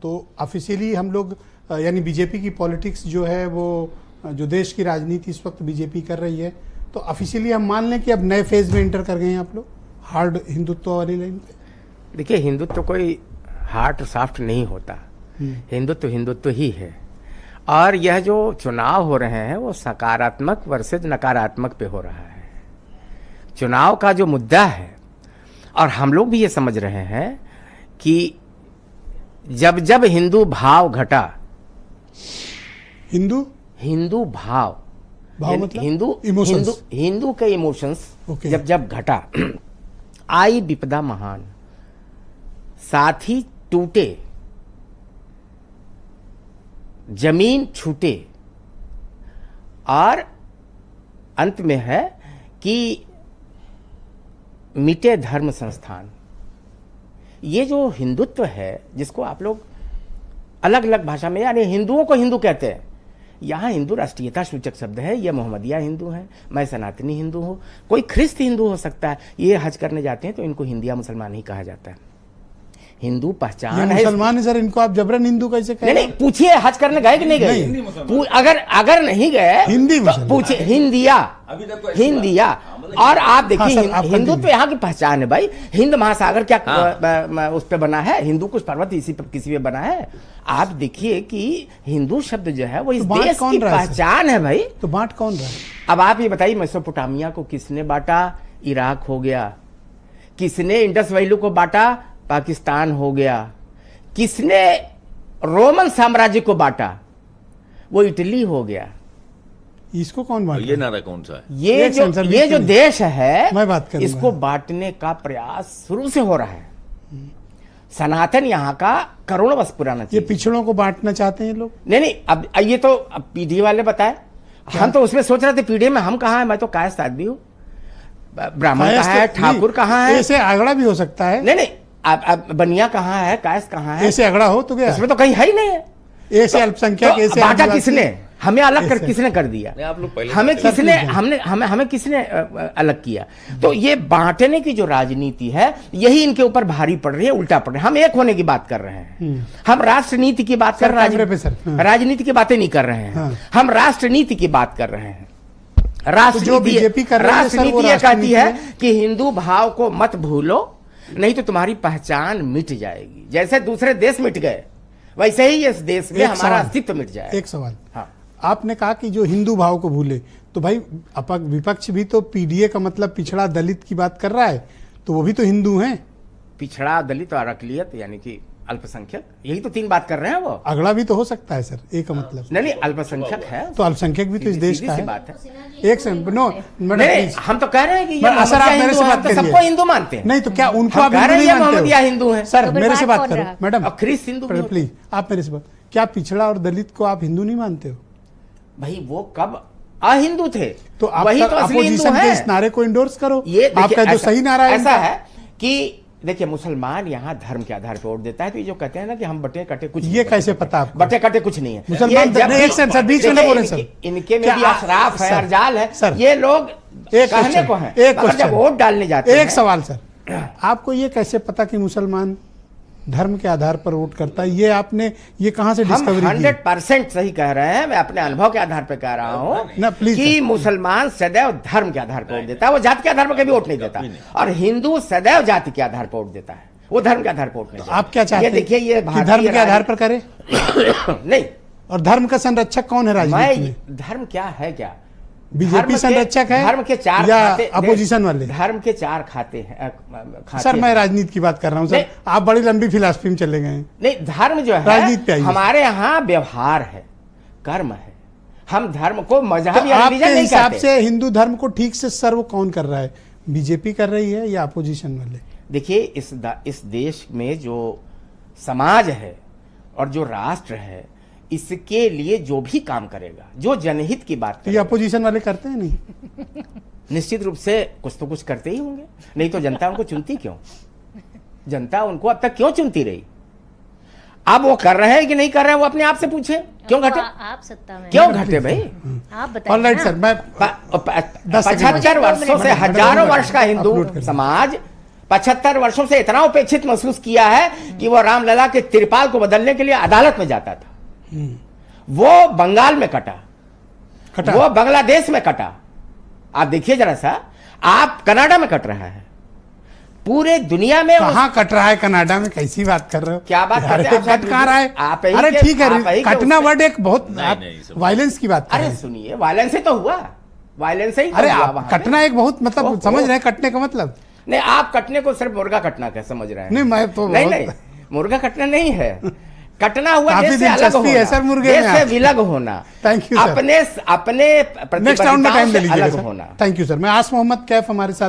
तो ऑफिशियली हम लोग यानी बीजेपी की पॉलिटिक्स जो है वो जो देश की राजनीति इस वक्त बीजेपी कर रही है, तो ऑफिशियली हम मान लें कि अब नए फेज में एंटर कर गए हैं आप लोग हार्ड हिंदुत्व वाली लाइन पे? देखिए, हिंदुत्व कोई हार्ड सॉफ्ट नहीं होता, हिंदुत्व हिंदुत्व ही है। और यह जो चुनाव हो रहे हैं वो सकारात्मक वर्सेज नकारात्मक पे हो रहा है। चुनाव का जो मुद्दा है, और हम लोग भी ये समझ रहे हैं कि जब जब हिंदू भाव घटा, हिंदू भाव मतलब हिंदू के इमोशंस जब जब घटा, आई विपदा महान, साथी टूटे, जमीन छूटे, और अंत में है कि मिटे धर्म संस्थान। ये जो हिंदुत्व है जिसको आप लोग अलग अलग भाषा में, यानी हिंदुओं को हिंदू कहते हैं, यहाँ हिंदू राष्ट्रीयता सूचक शब्द है। ये मोहम्मदिया हिंदू है, मैं सनातनी हिंदू हूँ, कोई ख्रिस्त हिंदू हो सकता है। ये हज करने जाते हैं तो इनको हिंदिया मुसलमान ही कहा जाता है। हिंदू पहचान है, मुसलमान है सर, इनको आप जबरन हिंदू कैसे कहें? नहीं, पूछिए हज करने गए कि नहीं गए। अगर नहीं गए हिंदी तो पूछिए, हिंदिया। और आप देखिए, हिंदुत्व यहाँ की पहचान है भाई। हिंद महासागर क्या उस पे बना है? हिंदू कुछ पर्वत इसी पे किसी पे बना है? आप देखिए कि हिंदू शब्द जो है वो इस देश की पहचान है भाई। तो बांट कौन रहा है? अब आप ये बताइए, मेसोपोटामिया को किसने बांटा? इराक हो गया। किसने इंडस वैली को बांटा? पाकिस्तान हो गया। किसने रोमन साम्राज्य को बांटा? वो इटली हो गया। इसको कौन बांटा? ये नारा कौन सा है? ये जो देश है, मैं बात करूंगा, इसको बांटने का प्रयास शुरू से हो रहा है। सनातन यहाँ का करोड़ों वर्ष पुराना चीज। ये पिछड़ों को बांटना चाहते हैं लोग? नहीं, अब ये तो पीढ़ी वाले बताए। हम तो उसमें सोच रहे थे पीढ़ी में हम कहाँ है। मैं तो कायस्थ आदमी हूँ। ब्राह्मण कहाँ है, ठाकुर कहाँ है? ऐसे आगड़ा भी हो सकता है। नहीं, अब बनिया कहाँ है, कायस्थ कहाँ है? ऐसे आगड़ा हो तो क्या? इसमें तो कहीं है ही नहीं है। ऐसे अल्पसंख्यक, ऐसे बांटा किसने? हमें अलग कर किसने कर दिया? आप लोग पहले हमें किसने अलग किया? तो ये बांटने की जो राजनीति है, यही इनके ऊपर भारी पड़ रही है, उल्टा पड़ रहा है। हम एक होने की बात कर रहे हैं। हम राष्ट्र नीति की बात कर रहे हैं, राजनीति की बातें नहीं कर रहे हैं। हम राष्ट्र नीति की बात कर रहे हैं। राष्ट्रनीति ये कहती है कि हिंदू भाव को मत भूलो, नहीं तो तुम्हारी पहचान मिट जाएगी। जैसे दूसरे देश मिट गए, वैसे ही इस देश में हमारा अस्तित्व मिट जाएगा। एक सवाल, हाँ, आपने कहा कि जो हिंदू भाव को भूले, तो भाई विपक्ष भी तो पीडीए का मतलब पिछड़ा दलित की बात कर रहा है, तो वो भी तो हिंदू हैं। पिछड़ा, दलित और अकलियत यानी कि अल्पसंख्यक, यही तो तीन बात कर रहे हैं। वो अगड़ा भी तो हो सकता है सर, एक का मतलब। नहीं, अल्पसंख्यक है तो अल्पसंख्यक भी तो इस देश का है। बात है। एक सेकंड, नो मैडम, हम तो कह रहे हैं कि ये सर आप मेरे से बात करिए। सबको हिंदू मानते हैं। नहीं तो क्या उनको आप हिंदू नहीं मानते हो? हिंदू है सर, मेरे से बात करो मैडम। ख्रिस्त हिंदू, प्लीज आप मेरे से बात। क्या पिछड़ा और दलित को आप हिंदू नहीं मानते हो? भाई वो कब अहिंदू थे? तो वही तो अपोजिशन के इस नारे को इंडोर्स करो। ये आपका जो सही नारा है ऐसा है कि देखिए, मुसलमान यहाँ धर्म के आधार पर वोट देता है। तो ये जो कहते हैं ना कि हम बटे कटे कुछ, ये कैसे पता आपको? बटे कटे कुछ नहीं है। मुसलमान बीच में बोले सर, इनके में भी अशराफ है, अर्जाल है सर। ये लोग कहने को है, जब वोट डालने जाते हैं। एक सवाल सर, आपको ये कैसे पता कि मुसलमान धर्म के आधार पर वोट करता है? ये आपने ये कहां से डिस्कवरी की? 100% सही कह रहे हैं। मैं अपने अनुभव के आधार पर कह रहा हूं कि मुसलमान सदैव धर्म के आधार पर वोट देता है। वो जाति के आधार पर कभी वोट नहीं देता। और हिंदू सदैव जाति के आधार पर वोट देता है, वो धर्म के आधार पर वोट नहीं देता। आप क्या चाहते हैं? देखिए, ये धर्म के आधार पर करे नहीं। और धर्म का संरक्षक कौन है राजनीति में? धर्म क्या है? क्या बीजेपी संरक्षक है? धर्म के चार या खाते, अपोजिशन वाले? धर्म के चार खाते हैं। सर मैं राजनीति की बात कर रहा हूँ सर, आप बड़ी लंबी फिलॉसफी में चले गए। नहीं, धर्म जो है राजनीति हमारे यहाँ व्यवहार है, कर्म है। हम धर्म को मजहब या आपके हिसाब से हिंदू धर्म को ठीक से सर्व कौन कर रहा है? बीजेपी कर रही है या अपोजिशन वाले? देखिए, इस देश में जो समाज है और जो राष्ट्र है, इसके लिए जो भी काम करेगा, जो जनहित की बात करेगा, ये अपोजिशन वाले करते हैं नहीं? निश्चित रूप से कुछ तो कुछ करते ही होंगे, नहीं तो जनता उनको चुनती क्यों? जनता उनको अब तक क्यों चुनती रही? अब वो कर रहे हैं कि नहीं कर रहे हैं, वो अपने आप से पूछे। क्यों घटे? आप सत्ता में क्यों घटे भाई? आप बताइए। ऑलराइट सर, मैं 75 वर्षों से, हजारों वर्ष का हिंदू समाज 75 वर्षों से इतना उपेक्षित महसूस किया है कि वो रामलला के तिरपाल को बदलने के लिए अदालत में जाता था। वो बंगाल में कटा, वो बांग्लादेश में कटा। आप देखिए जरा सा, आप कनाडा में कट रहा है, पूरे दुनिया में कहां कट रहा है? कनाडा में कैसी बात कर रहे हो? क्या बात करते हैं? कट कहां रहा है? अरे ठीक है, कटना वर्ड एक बहुत वायलेंस की बात कर रहे हैं। अरे सुनिए, वायलेंस ही तो हुआ, वायलेंस ही तो अरे हुआ। कटना एक बहुत मतलब समझ रहे हैं कटने का मतलब? नहीं, आप कटने को सिर्फ मुर्गा कटना क्या समझ रहे हैं? नहीं, मैं तो नहीं, मुर्गा कटना नहीं है, कटना हुआ देश से अलग होना, है सर, मुर्गे देश से विलग होना। थैंक यू अपने नेक्स्ट राउंड में टाइम ले लीजिए अलग होना। Thank you sir. मैं आस मोहम्मद कैफ हमारे साथ